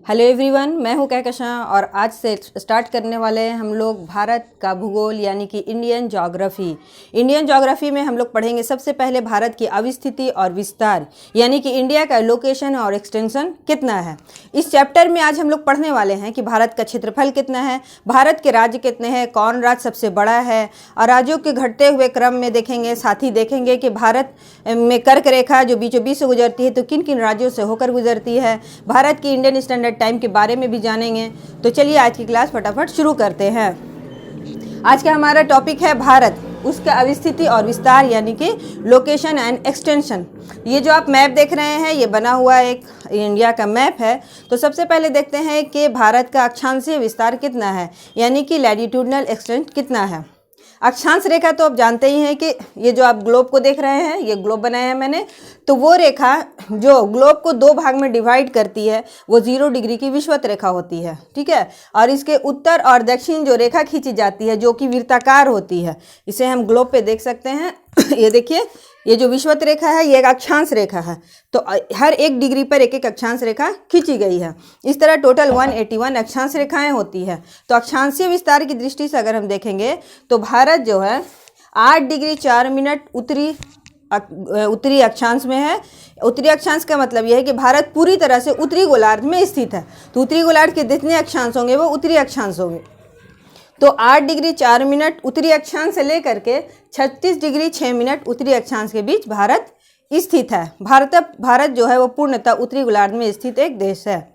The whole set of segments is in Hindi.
हेलो एवरीवन, मैं हूं कहकशां और आज से स्टार्ट करने वाले हैं हम लोग भारत का भूगोल यानी कि इंडियन ज्योग्राफी। इंडियन ज्योग्राफी में हम लोग पढ़ेंगे सबसे पहले भारत की अवस्थिति और विस्तार यानी कि इंडिया का लोकेशन और एक्सटेंशन कितना है। इस चैप्टर में आज हम लोग पढ़ने वाले हैं कि भारत का क्षेत्रफल कितना है, भारत के राज्य कितने हैं, कौन राज्य सबसे बड़ा है और राज्यों के घटते हुए क्रम में देखेंगे। साथ ही देखेंगे कि भारत में कर्क रेखा जो बीचों बीच से गुजरती है तो किन किन राज्यों से होकर गुजरती है। भारत की इंडियन स्टैंडर्ड टाइम के बारे में भी जानेंगे। तो चलिए आज की क्लास फटाफट शुरू करते हैं। आज का हमारा टॉपिक है भारत, उसका अवस्थिति और विस्तार यानी कि लोकेशन एंड एक्सटेंशन। ये जो आप मैप देख रहे हैं ये बना हुआ एक इंडिया का मैप है। तो सबसे पहले देखते हैं कि भारत का अक्षांशीय विस्तार कितना है यानी कि लैटिट्यूडनल एक्सटेंट कितना है। अक्षांश रेखा तो आप जानते ही हैं कि ये जो आप ग्लोब को देख रहे हैं, ये ग्लोब बनाया है मैंने, तो वो रेखा जो ग्लोब को दो भाग में डिवाइड करती है वो 0 डिग्री की विषुवत रेखा होती है, ठीक है। और इसके उत्तर और दक्षिण जो रेखा खींची जाती है जो कि वृत्ताकार होती है, इसे हम ग्लोब पे देख सकते हैं। ये देखिए, ये जो विषुवत रेखा है ये एक अक्षांश रेखा है, तो हर 1 डिग्री पर एक एक अक्षांश रेखा खींची गई है। इस तरह टोटल 181 अक्षांश रेखाएं होती है। तो अक्षांशीय विस्तार की दृष्टि से अगर हम देखेंगे तो भारत जो है 8 डिग्री 4 मिनट उत्तरी अक्षांश में है। उत्तरी अक्षांश का मतलब यह है कि भारत पूरी तरह से उत्तरी गोलार्ध में स्थित है। तो उत्तरी गोलार्ध के जितने अक्षांश होंगे वो उत्तरी अक्षांश होंगे। तो 8 डिग्री 4 मिनट उत्तरी अक्षांश से लेकर के 36 डिग्री 6 मिनट उत्तरी अक्षांश के बीच भारत स्थित है। भारत जो है वो पूर्णतः उत्तरी गोलार्ध में स्थित एक देश है।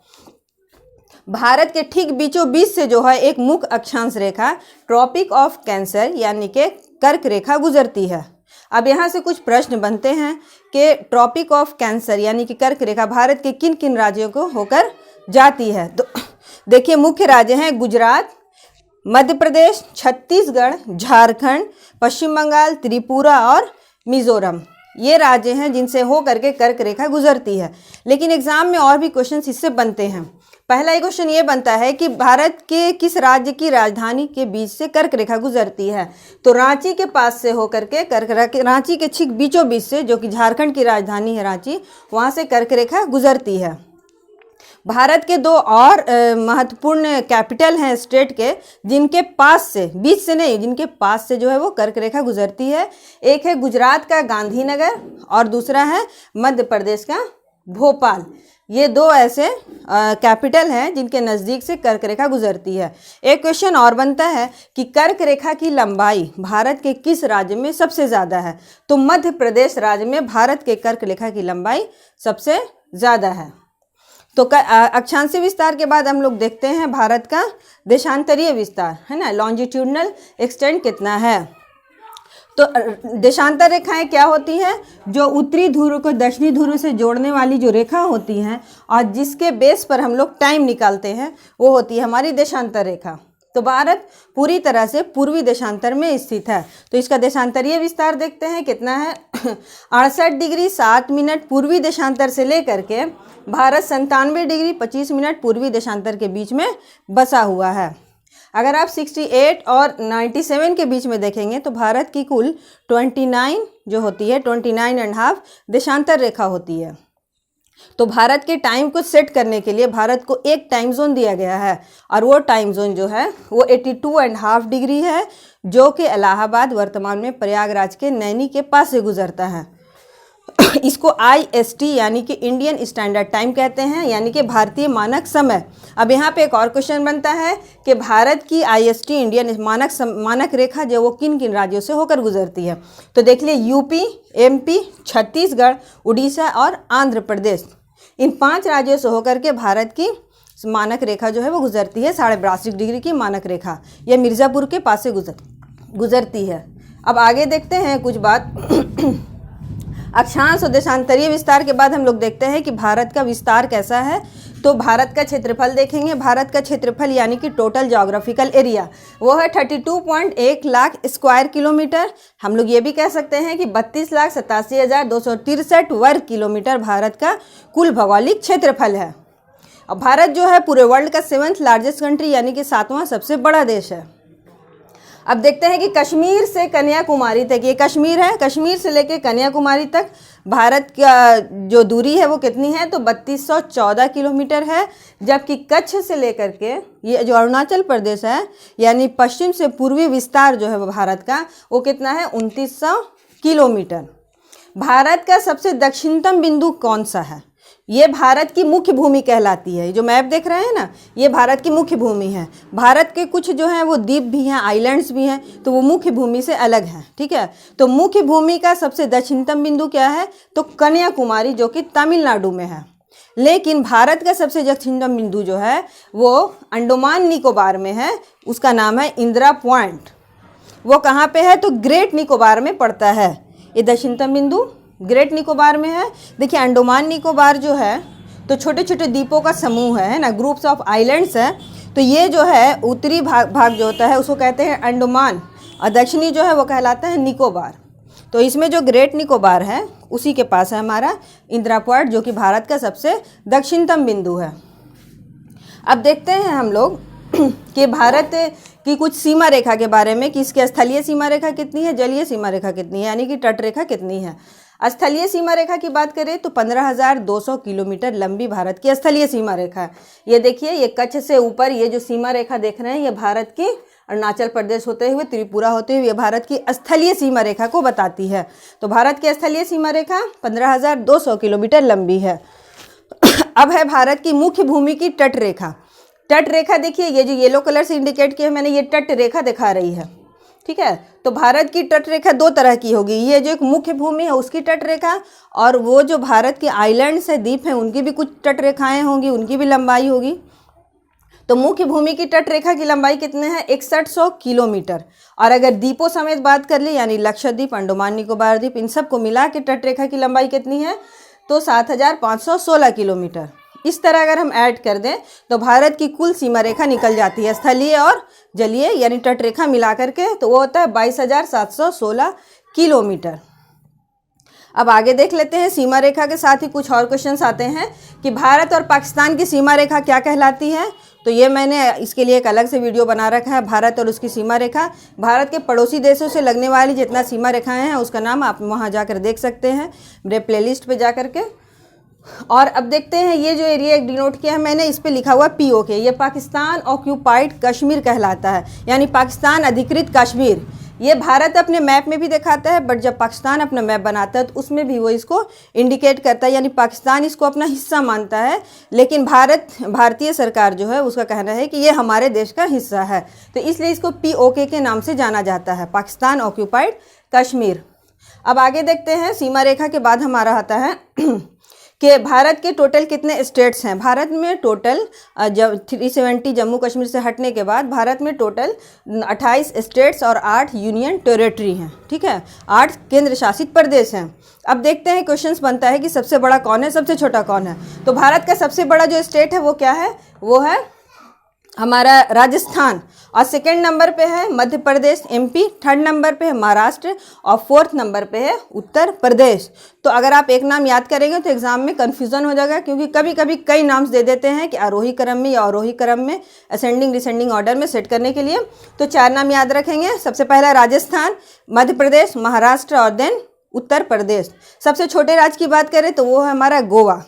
भारत के ठीक बीचों बीच से जो है एक मुख्य अक्षांश रेखा ट्रॉपिक ऑफ कैंसर यानी कि कर्क रेखा गुजरती है। अब यहाँ से कुछ प्रश्न बनते हैं कि ट्रॉपिक ऑफ कैंसर यानी कि कर्क रेखा भारत के किन किन राज्यों को होकर जाती है। तो देखिए, मुख्य राज्य हैं गुजरात, मध्य प्रदेश, छत्तीसगढ़, झारखंड, पश्चिम बंगाल, त्रिपुरा और मिजोरम। ये राज्य हैं जिनसे हो करके कर्क रेखा गुजरती है। लेकिन एग्जाम में और भी क्वेश्चन इससे बनते हैं। पहला क्वेश्चन ये बनता है कि भारत के किस राज्य की राजधानी के बीच से कर्क रेखा गुजरती है। तो रांची के पास से होकर के रांची के ठीक बीचों बीच से, जो कि झारखंड की राजधानी है रांची, वहाँ से कर्क रेखा गुजरती है। भारत के दो और महत्वपूर्ण कैपिटल हैं स्टेट के, जिनके पास से, बीच से नहीं, जिनके पास से जो है वो कर्क रेखा गुजरती है। एक है गुजरात का गांधीनगर और दूसरा है मध्य प्रदेश का भोपाल। ये दो ऐसे कैपिटल हैं जिनके नज़दीक से कर्क रेखा गुजरती है। एक क्वेश्चन और बनता है कि कर्क रेखा की लंबाई भारत के किस राज्य में सबसे ज़्यादा है। तो मध्य प्रदेश राज्य में भारत के कर्क रेखा की लंबाई सबसे ज़्यादा है। तो अक्षांशीय विस्तार के बाद हम लोग देखते हैं भारत का देशांतरीय विस्तार, है ना, लॉन्जिट्यूडनल एक्सटेंट कितना है। तो देशांतर रेखाएं क्या होती हैं? जो उत्तरी ध्रुव को दक्षिणी ध्रुव से जोड़ने वाली जो रेखा होती हैं और जिसके बेस पर हम लोग टाइम निकालते हैं वो होती है हमारी देशांतर रेखा। तो भारत पूरी तरह से पूर्वी देशांतर में स्थित है। तो इसका देशांतरीय विस्तार देखते हैं कितना है। 68 डिग्री 7 मिनट पूर्वी देशांतर से लेकर के भारत 97 डिग्री 25 मिनट पूर्वी देशांतर के बीच में बसा हुआ है। अगर आप 68 और 97 के बीच में देखेंगे तो भारत की कुल 29 जो होती है 29.5 देशांतर रेखा होती है। तो भारत के टाइम को सेट करने के लिए भारत को एक टाइम जोन दिया गया है और वो टाइम जोन जो है वो 82.5 डिग्री है, जो कि इलाहाबाद वर्तमान में प्रयागराज के नैनी के पास से गुजरता है। इसको IST यानी कि इंडियन स्टैंडर्ड टाइम कहते हैं, यानी कि भारतीय मानक समय। अब यहाँ पे एक और क्वेश्चन बनता है कि भारत की IST इंडियन मानक रेखा जो वो किन किन राज्यों से होकर गुजरती है। तो देख लिए, यूपी, MP, छत्तीसगढ़, उड़ीसा और आंध्र प्रदेश, इन 5 राज्यों से होकर के भारत की मानक रेखा जो है वो गुजरती है। 82.5 डिग्री की मानक रेखा यह मिर्ज़ापुर के पास से गुजरती है। अब आगे देखते हैं कुछ बात। अक्षांश और देशांतरीय विस्तार के बाद हम लोग देखते हैं कि भारत का विस्तार कैसा है। तो भारत का क्षेत्रफल देखेंगे। भारत का क्षेत्रफल यानी कि टोटल ज्योग्राफिकल एरिया वो है 32.1 लाख स्क्वायर किलोमीटर। हम लोग ये भी कह सकते हैं कि 32,87,263 वर्ग किलोमीटर भारत का कुल भौगोलिक क्षेत्रफल है। अब भारत जो है पूरे वर्ल्ड का 7th लार्जेस्ट कंट्री यानी कि 7वां सबसे बड़ा देश है। अब देखते हैं कि कश्मीर से कन्याकुमारी तक, ये कश्मीर है, कश्मीर से लेके कन्याकुमारी तक भारत का जो दूरी है वो कितनी है, तो 3214 किलोमीटर है। जबकि कच्छ से लेकर के ये जो अरुणाचल प्रदेश है यानी पश्चिम से पूर्वी विस्तार जो है वो भारत का, वो कितना है, 2900 किलोमीटर। भारत का सबसे दक्षिणतम बिंदु कौन सा है, ये भारत की मुख्य भूमि कहलाती है। जो मैप देख रहे हैं ना, ये भारत की मुख्य भूमि है। भारत के कुछ जो हैं वो द्वीप भी हैं, आइलैंड्स भी हैं, तो वो मुख्य भूमि से अलग हैं, ठीक है। तो मुख्य भूमि का सबसे दक्षिणतम बिंदु क्या है, तो कन्याकुमारी, जो कि तमिलनाडु में है। लेकिन भारत का सबसे दक्षिणतम बिंदु जो है वो अंडमान निकोबार में है, उसका नाम है इंदिरा पॉइंट। वो कहाँ पे है, तो ग्रेट निकोबार में पड़ता है। ये दक्षिणतम बिंदु ग्रेट निकोबार में है। देखिए अंडमान निकोबार जो है तो छोटे छोटे द्वीपों का समूह है ना, ग्रुप्स ऑफ आइलैंड्स है। तो ये जो है उत्तरी भाग जो होता है उसको कहते हैं अंडमान, और दक्षिणी जो है वो कहलाता है निकोबार। तो इसमें जो ग्रेट निकोबार है उसी के पास है हमारा इंदिरा पॉइंट, जो कि भारत का सबसे दक्षिणतम बिंदु है। अब देखते हैं हम लोग कि भारत की कुछ सीमा रेखा के बारे में, कि इसकी स्थलीय सीमा रेखा कितनी है, जलीय सीमा रेखा कितनी है, यानी कि तट रेखा कितनी है। स्थलीय सीमा रेखा की बात करें तो 15,200 किलोमीटर लंबी भारत की स्थलीय सीमा रेखा है। ये देखिए, ये कच्छ से ऊपर ये जो सीमा रेखा देख रहे हैं, ये भारत की अरुणाचल प्रदेश होते हुए त्रिपुरा होते हुए ये भारत की स्थलीय सीमा रेखा को बताती है। तो भारत की स्थलीय सीमा रेखा 15,200 किलोमीटर लंबी है। अब है भारत की मुख्य भूमि की तट रेखा। तट रेखा देखिए, ये जो येलो कलर से इंडिकेट किया है मैंने, ये तट रेखा दिखा रही है, ठीक है। तो भारत की तट रेखा दो तरह की होगी, ये जो एक मुख्य भूमि है उसकी तट रेखा, और वो जो भारत के आइलैंड्स है, द्वीप हैं, उनकी भी कुछ तट रेखाएं होंगी, उनकी भी लंबाई होगी। तो मुख्य भूमि की तट रेखा की लंबाई कितने हैं, 6100 किलोमीटर। और अगर द्वीपों समेत बात कर ले, यानी लक्षद्वीप, अंडमान निकोबार द्वीप, इन सब को मिला के तट रेखा की लंबाई कितनी है, तो 7516 किलोमीटर। इस तरह अगर हम ऐड कर दें तो भारत की कुल सीमा रेखा निकल जाती है, स्थलीय और जलीय यानी तट रेखा मिला करके, तो वो होता है 22,716 किलोमीटर। अब आगे देख लेते हैं, सीमा रेखा के साथ ही कुछ और क्वेश्चंस आते हैं कि भारत और पाकिस्तान की सीमा रेखा क्या कहलाती है। तो ये मैंने इसके लिए एक अलग से वीडियो बना रखा है, भारत और उसकी सीमा रेखा। भारत के पड़ोसी देशों से लगने वाली जितना सीमा रेखाएं हैं उसका नाम आप वहाँ जाकर देख सकते हैं, मेरे प्लेलिस्ट पे जा करके। और अब देखते हैं, ये जो एरिया डिनोट किया है मैंने, इस पे लिखा हुआ POK, ये पाकिस्तान ऑक्यूपाइड कश्मीर कहलाता है, यानी पाकिस्तान अधिकृत कश्मीर। ये भारत अपने मैप में भी दिखाता है, बट जब पाकिस्तान अपना मैप बनाता है तो उसमें भी वो इसको इंडिकेट करता है, यानी पाकिस्तान इसको अपना हिस्सा मानता है। लेकिन भारतीय सरकार जो है उसका कहना है कि ये हमारे देश का हिस्सा है, तो इसलिए इसको POK के नाम से जाना जाता है, पाकिस्तान ऑक्यूपाइड कश्मीर। अब आगे देखते हैं, सीमा रेखा के बाद हमारा आता है कि भारत के टोटल कितने स्टेट्स हैं। भारत में टोटल 370 जम्मू कश्मीर से हटने के बाद भारत में टोटल 28 स्टेट्स और 8 यूनियन टेरिटरी हैं, ठीक है, 8 केंद्र शासित प्रदेश हैं। अब देखते हैं, क्वेश्चंस बनता है कि सबसे बड़ा कौन है, सबसे छोटा कौन है। तो भारत का सबसे बड़ा जो स्टेट है वो क्या है, वो है हमारा राजस्थान, और सेकंड नंबर पे है Madhya Pradesh MP, third number पे है महाराष्ट्र, और फोर्थ नंबर पे है उत्तर प्रदेश। तो अगर आप एक नाम याद करेंगे तो एग्जाम में कन्फ्यूज़न हो जाएगा, क्योंकि कभी कभी कई नाम्स दे देते हैं कि आरोही क्रम में या अवरोही क्रम में, असेंडिंग डिसेंडिंग ऑर्डर में सेट करने के लिए। तो 4 नाम याद रखेंगे, सबसे पहला राजस्थान, मध्य प्रदेश, महाराष्ट्र और देन उत्तर प्रदेश। सबसे छोटे राज्य की बात करें तो वो है हमारा गोवा।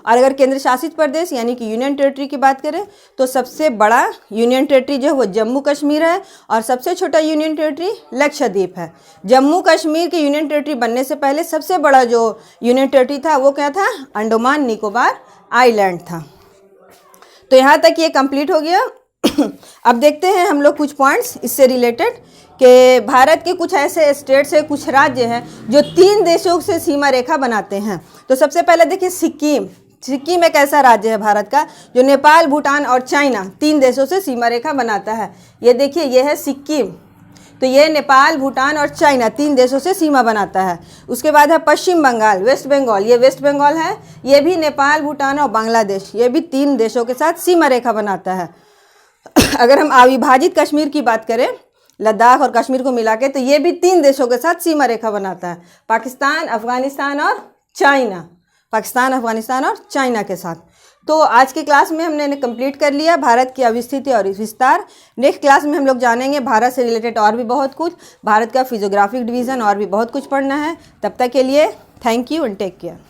और अगर केंद्र शासित प्रदेश यानी कि यूनियन टेरिटरी की बात करें तो सबसे बड़ा यूनियन टेरिटरी जो है वो जम्मू कश्मीर है, और सबसे छोटा यूनियन टेरिटरी लक्षद्वीप है। जम्मू कश्मीर के यूनियन टेरिटरी बनने से पहले सबसे बड़ा जो यूनियन टेरिटरी था वो क्या था, अंडमान निकोबार आइलैंड था। तो यहाँ तक ये कंप्लीट हो गया। अब देखते हैं हम लोग कुछ पॉइंट्स इससे रिलेटेड कि भारत के कुछ ऐसे स्टेट्स हैं, कुछ राज्य हैं जो 3 देशों से सीमा रेखा बनाते हैं। तो सबसे पहले देखिए सिक्किम। सिक्किम एक ऐसा राज्य है भारत का जो नेपाल, भूटान और चाइना 3 देशों से सीमा रेखा बनाता है। ये देखिए, ये है सिक्किम। तो ये नेपाल, भूटान और चाइना 3 देशों से सीमा बनाता है। उसके बाद है पश्चिम बंगाल, वेस्ट बंगाल, ये वेस्ट बंगाल है, ये भी नेपाल, भूटान और बांग्लादेश, ये भी 3 देशों के साथ सीमा रेखा बनाता है। अगर हम अविभाजित कश्मीर की बात करें, लद्दाख और कश्मीर को मिला के, तो ये भी 3 देशों के साथ सीमा रेखा बनाता है, पाकिस्तान, अफगानिस्तान और चाइना, पाकिस्तान, अफगानिस्तान और चाइना के साथ। तो आज की क्लास में हमने कंप्लीट कर लिया भारत की अवस्थिति और विस्तार। नेक्स्ट क्लास में हम लोग जानेंगे भारत से रिलेटेड और भी बहुत कुछ, भारत का फिजियोग्राफिक डिवीज़न और भी बहुत कुछ पढ़ना है। तब तक के लिए thank you and take care.